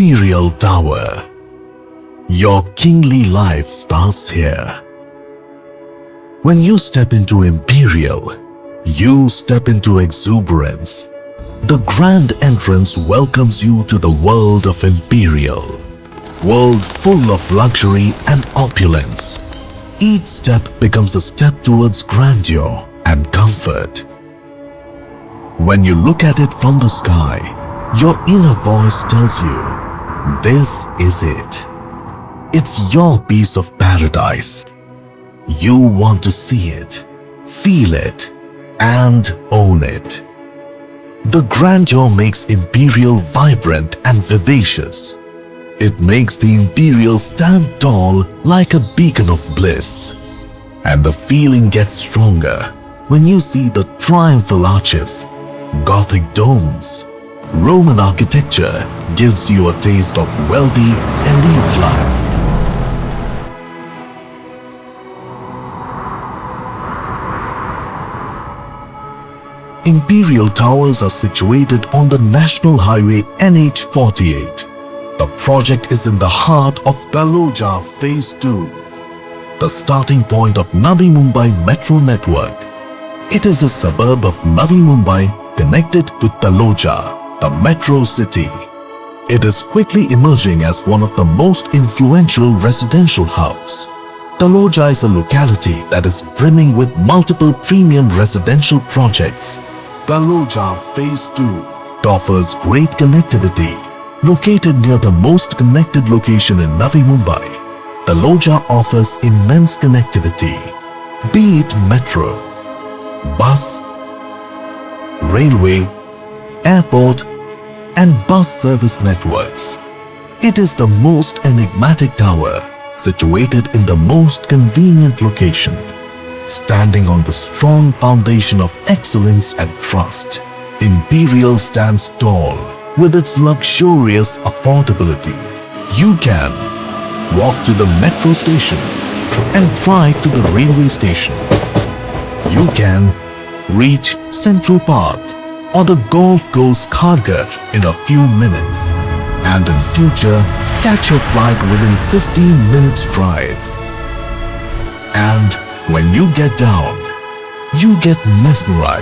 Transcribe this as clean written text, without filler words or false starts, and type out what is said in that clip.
Imperial Tower. Your kingly life starts here. When you step into Imperial, you step into exuberance. The grand entrance welcomes you to the world of Imperial. World full of luxury and opulence. Each step becomes a step towards grandeur and comfort. When you look at it from the sky, your inner voice tells you, this is it. It's your piece of paradise. You want to see it, feel it, and own it. The grandeur makes Imperial vibrant and vivacious. It makes the Imperial stand tall like a beacon of bliss. And the feeling gets stronger when you see the triumphal arches, Gothic domes. Roman architecture gives you a taste of wealthy, elite life. Imperial Towers are situated on the National Highway NH48. The project is in the heart of Taloja Phase 2, the starting point of Navi Mumbai metro network. It is a suburb of Navi Mumbai connected with Taloja, the metro city. It is quickly emerging as one of the most influential residential hubs. Taloja is a locality that is brimming with multiple premium residential projects. Taloja Phase 2 offers great connectivity. Located near the most connected location in Navi Mumbai, Taloja offers immense connectivity, be it metro, bus, railway, airport, and bus service networks. It is the most enigmatic tower situated in the most convenient location, standing on the strong foundation of excellence and trust. Imperial stands tall with its luxurious affordability. You can walk to the metro station and drive to the railway station. You can reach Central Park or the golf course Ghar in a few minutes, and in future catch your flight within 15 minutes drive. And when you get down, you get mesmerized